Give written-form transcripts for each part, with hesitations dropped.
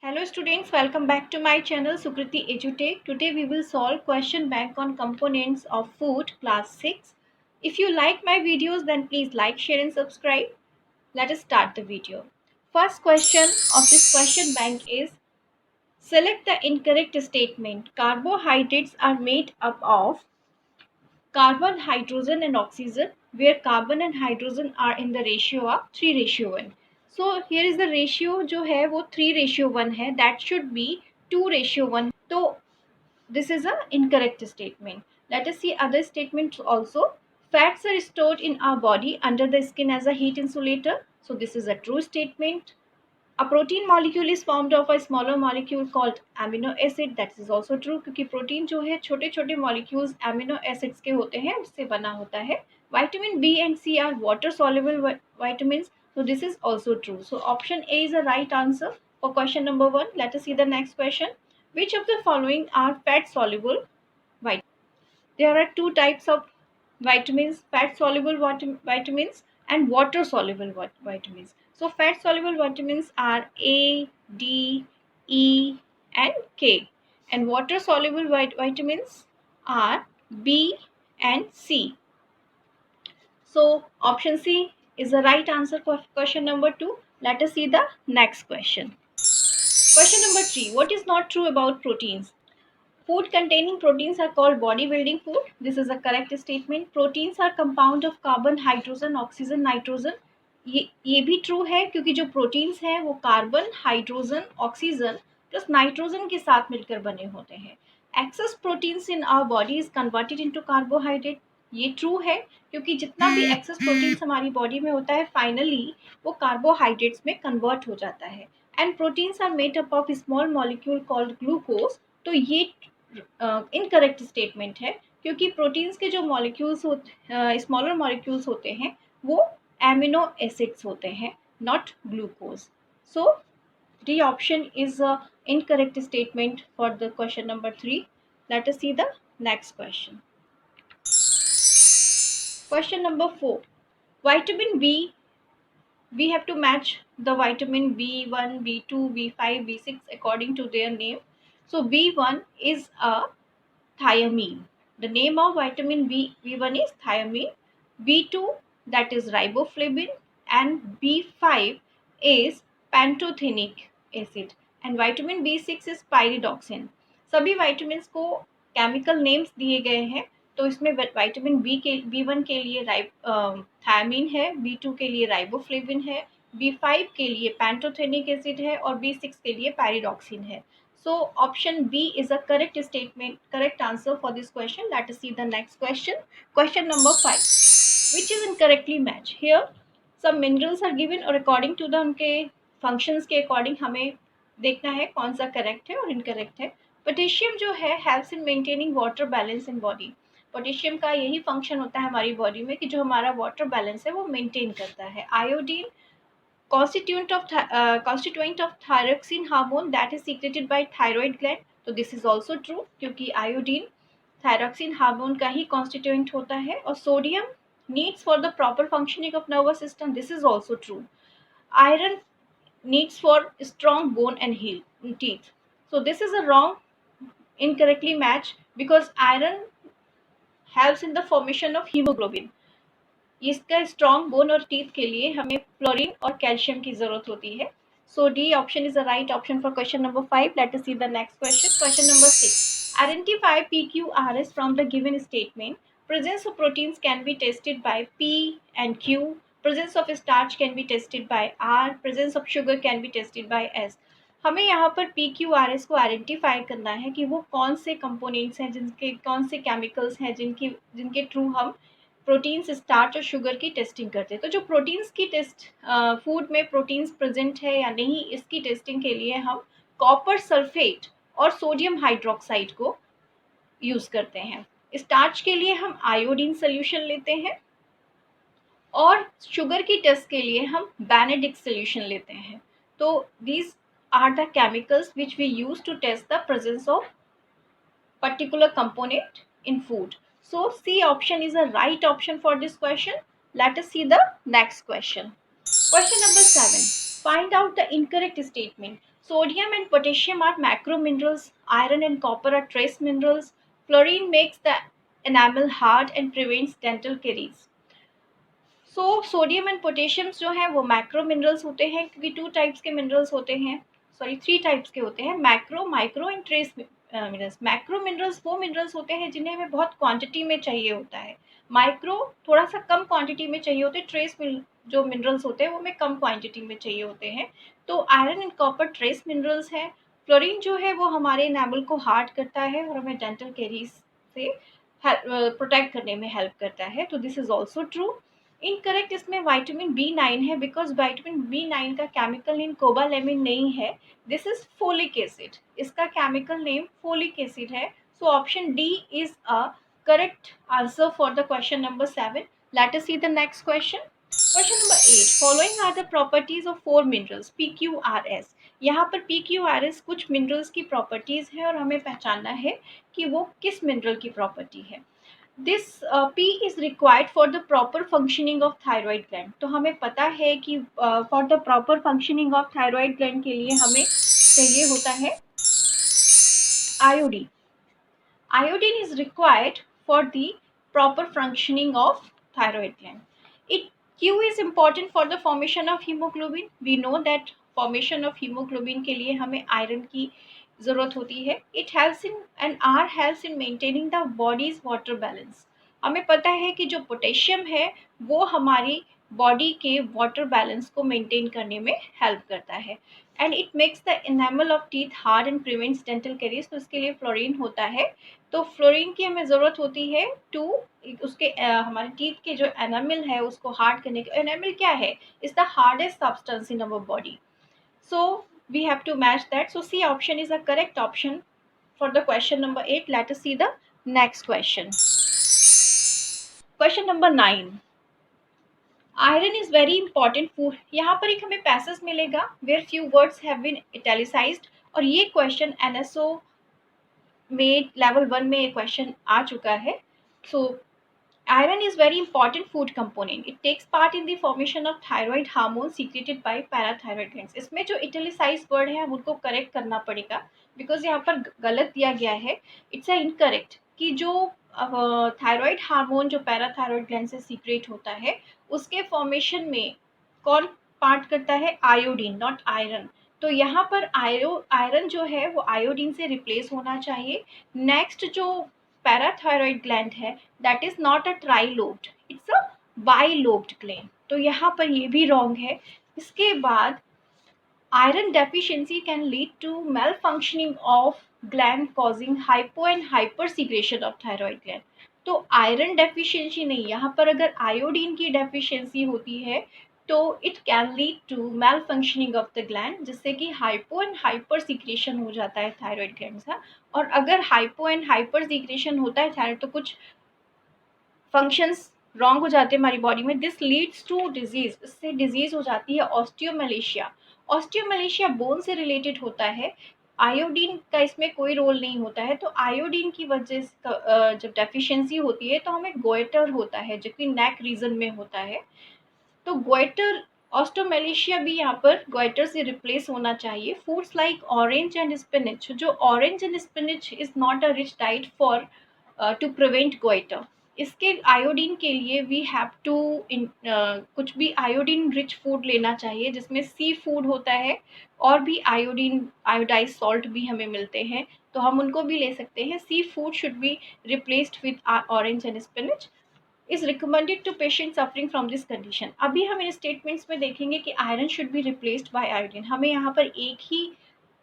Hello students, welcome back to my channel Sukriti EduTech. Today we will solve question bank on components of food class 6. If you like my videos then please like, share and subscribe. Let us start the video. First question of this question bank is select the incorrect statement. Carbohydrates are made up of carbon, hydrogen and oxygen where carbon and hydrogen are in the ratio of 3:1. So here is the ratio जो है वो 3:1 है, that should be 2:1. So this is a incorrect statement. Let us see other statements also. Fats are stored in our body under the skin as a heat insulator. So this is a true statement. A protein molecule is formed of a smaller molecule called amino acid. That is also true क्योंकि protein जो है छोटे छोटे molecules amino acids के होते हैं उससे बना होता है. Vitamin B and C are water soluble vitamins. So this is also true. So option A is the right answer for question number 1. Let us see the next question. Which of the following are fat soluble vitamins? There are two types of vitamins: fat soluble vitamins and water soluble vitamins. So fat soluble vitamins are A, D, E and K, and water soluble vitamins are B and C. So option C is the right answer for question number 2. Let us see the next question. Question number 3. What is not true about proteins? Food containing proteins are called bodybuilding food. This is a correct statement. Proteins are compound of carbon, hydrogen, oxygen, nitrogen. ये भी true है क्योंकि जो proteins हैं वो carbon, hydrogen, oxygen plus nitrogen के साथ मिलकर बने होते हैं. Excess proteins in our body is converted into carbohydrate. ये ट्रू है क्योंकि जितना भी एक्सेस प्रोटीन्स हमारी बॉडी में होता है फाइनली वो कार्बोहाइड्रेट्स में कन्वर्ट हो जाता है. And proteins are made up of small molecule called glucose. तो ये इनकरेक्ट स्टेटमेंट है क्योंकि प्रोटीन्स के जो मॉलिक्यूल्स होते स्मॉलर मॉलिक्यूल्स होते हैं वो एमिनो एसिड्स होते हैं, not glucose. So D option is incorrect statement for the question number 3. Late us see the next question. Question number 4. Vitamin B, we have to match the vitamin B1, B2, B5, B6 according to their name. So B1 is a thiamine. The name of vitamin B1 is thiamine. B2 that is riboflavin and B5 is pantothenic acid and vitamin B6 is pyridoxine. सभी vitamins को chemical names दिए गए हैं. तो इसमें vitamin B1 के लिए thymine है, B2 के लिए राइबोफ्लेविन है, B5 के लिए पैंटोथेनिक एसिड है और B6 के लिए पैरिडॉक्सिन है. So option B is a correct statement, correct answer for this question. Let us see the next question. Question number 5. Which is incorrectly matched? Here some minerals are given और according to the उनके functions के according हमें देखना है कौन सा correct है और incorrect है. पोटेशियम जो है helps in maintaining water balance in body. Potassium का यही फंक्शन होता है हमारी बॉडी में कि जो हमारा वाटर बैलेंस है वो मेंटेन करता है. Iodine constituent of thyroxine hormone that is secreted by thyroid gland. तो this is also true क्योंकि आयोडीन थायरोक्सिन हार्मोन का ही constituent होता है. और sodium needs for the proper functioning of nervous system. This is also true. Iron needs for strong bone and teeth. So this is a wrong, incorrectly matched because iron helps in the formation of hemoglobin. इसका strong bone और teeth के लिए हमें fluorine और calcium की जरूरत होती है. So D option is the right option for question number 5. Let us see the next question. Question number 6. Identify PQRS from the given statement. Presence of proteins can be tested by P and Q. Presence of starch can be tested by R. Presence of sugar can be tested by S. हमें यहाँ पर PQRS को identify करना है कि वो कौन से कंपोनेंट्स हैं, जिनके कौन से केमिकल्स हैं जिनके थ्रू हम प्रोटीन्स, स्टार्च और शुगर की टेस्टिंग करते हैं. तो जो प्रोटीन्स की टेस्ट फूड में प्रोटीन्स प्रेजेंट है या नहीं इसकी टेस्टिंग के लिए हम कॉपर सल्फेट और सोडियम हाइड्रोक्साइड को यूज करते हैं. स्टार्च के लिए हम आयोडीन सोल्यूशन लेते हैं और शुगर की टेस्ट के लिए हम बेनेडिक्ट सोल्यूशन लेते हैं. तो these are the chemicals which we use to test the presence of particular component in food. So C option is a right option for this question. Let us see the next question. Question number 7. Find out the incorrect statement. Sodium and potassium are macro minerals. Iron and copper are trace minerals. Fluorine makes the enamel hard and prevents dental caries. So sodium and potassium जो है वो macro minerals होते हैं, क्योंकि two types के minerals होते हैं, sorry three types के होते हैं, macro, micro and trace minerals. Macro minerals वो मिनरल्स होते हैं जिन्हें हमें बहुत क्वांटिटी में चाहिए होता है, माइक्रो थोड़ा सा कम क्वांटिटी में चाहिए होते हैं, ट्रेस जो मिनरल्स होते हैं वो हमें कम क्वांटिटी में चाहिए होते हैं। तो iron and copper trace minerals है। फ्लोरीन जो है वो हमारे एनामल को हार्ड करता है और हमें डेंटल कैरीज से प्रोटेक्ट करने में हेल्प करता है, तो this is also true. Incorrect इसमें विटामिन B9 है, बिकॉज विटामिन B9 का केमिकल नेम कोबालेमिन नहीं है, दिस इज फोलिक एसिड, इसका केमिकल नेम फोलिक एसिड है। So option D is a correct answer for the question number 7। Let us see the next question. Question number 8, following are the properties of four minerals PQRS। यहाँ पर PQRS कुछ minerals की properties है और हमें पहचानना है कि वो किस मिनरल की प्रॉपर्टी है। This P is required for the proper functioning of thyroid gland. तो हमें पता है कि for the proper functioning of thyroid gland के लिए हमें चाहिए होता है iodine. Iodine is required for the proper functioning of thyroid gland. It Q is important for the formation of hemoglobin. We know that formation of hemoglobin के लिए हमें iron की ज़रूरत होती है. It helps in and R helps in maintaining the body's water balance. हमें पता है कि जो पोटेशियम है वो हमारी बॉडी के वाटर बैलेंस को मेंटेन करने में हेल्प करता है। And it makes the enamel of teeth hard and prevents dental caries. तो इसके लिए फ्लोरीन होता है। तो फ्लोरीन की हमें ज़रूरत होती है टू उसके हमारे टीथ के जो एनामल है उसको हार्ड करने के। एनामल क्या है? Is the hardest substance in our body, so we have to match that. So C option is a correct option for the question number 8। Let us see the next question. Question number 9, iron is very important food. यहाँ पर एक हमें passage मिलेगा where few words have been italicised, और ये question NSO में level 1 में question आ चुका है। सो iron is very important food component. It takes part in the formation of thyroid hormone secreted by parathyroid glands. इसमें जो इटैलिसाइज वर्ड है उनको करेक्ट करना पड़ेगा, बिकॉज यहाँ पर गलत दिया गया है। इट्स अ इनकरेक्ट कि जो थायराइड हार्मोन जो पैराथायराइड ग्लैंड से सीक्रेट होता है उसके फॉर्मेशन में कौन पार्ट करता है? Iodine, not iron. तो यहाँ पर आयरन जो है वो आयोडीन से रिप्लेस होना चाहिए। नेक्स्ट जो पैराथायराइड ग्लैंड है that is not a trilobed, it's a bilobed gland, तो यहाँ पर ये भी रॉन्ग है। इसके बाद iron deficiency can lead to malfunctioning of gland causing hypo and hypersecretion of thyroid gland. तो आयरन डेफिशिएंसी नहीं, यहाँ पर अगर आयोडीन की डेफिशिएंसी होती है तो it can lead to malfunctioning of the gland, जिससे कि हाइपो एंड हाइपर सिक्रेशन हो जाता है थायराइड ग्लैंड का। और अगर हाइपो एंड हाइपर सिक्रेशन होता है थायराइड तो कुछ फंक्शंस रॉन्ग हो जाते हैं हमारी बॉडी में। दिस लीड्स टू डिजीज, इससे डिजीज हो जाती है ऑस्टियोमलेशिया। ऑस्टियोमलेशिया बोन से रिलेटेड होता है, आयोडीन का इसमें कोई रोल नहीं होता है। तो आयोडीन की वजह से जब डेफिशिएंसी होती है तो हमें गोइटर होता है जो कि नेक रीजन में होता है। तो गोइटर ऑस्टियोमलेशिया भी यहाँ पर गोइटर से रिप्लेस होना चाहिए। Foods like orange and spinach, जो orange and spinach is not a rich diet for to prevent goitre. इसके आयोडीन के लिए वी हैव टू कुछ भी आयोडीन रिच फूड लेना चाहिए जिसमें सी फूड होता है और भी आयोडीन आयोडाइज सॉल्ट भी हमें मिलते हैं, तो हम उनको भी ले सकते हैं। C food should be replaced with orange and spinach is recommended to patient suffering from this condition. अभी हम इन स्टेटमेंट्स में देखेंगे कि iron should be replaced by iodine. हमें यहाँ पर एक ही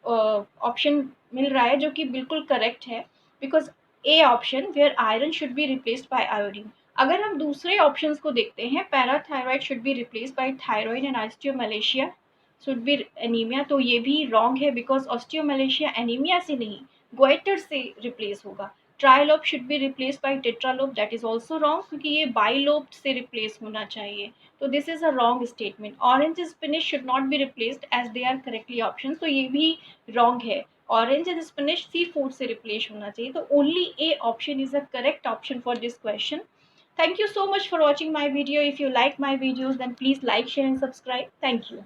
ऑप्शन मिल रहा है जो कि बिल्कुल करेक्ट है, because A option where iron should be replaced by iodine. अगर हम दूसरे ऑप्शंस को देखते हैं, parathyroid should be replaced by thyroid and osteomalacia should be anaemia, तो ये भी रॉन्ग है बिकॉज ऑस्टियोमलेशिया एनीमिया से नहीं गोइटर से रिप्लेस होगा। Trilobe should be replace by tetralobe, that is also wrong क्योंकि ये बाइलोब से रिप्लेस होना चाहिए, तो this is a wrong statement. Orange spinach should not be replaced as they are correctly option, तो ये भी रॉन्ग है। Orange and spinach C food से रिप्लेस होना चाहिए, तो only A option is a correct option for this question. Thank you so much for watching my video. If you like my videos then please like, share and subscribe. Thank you.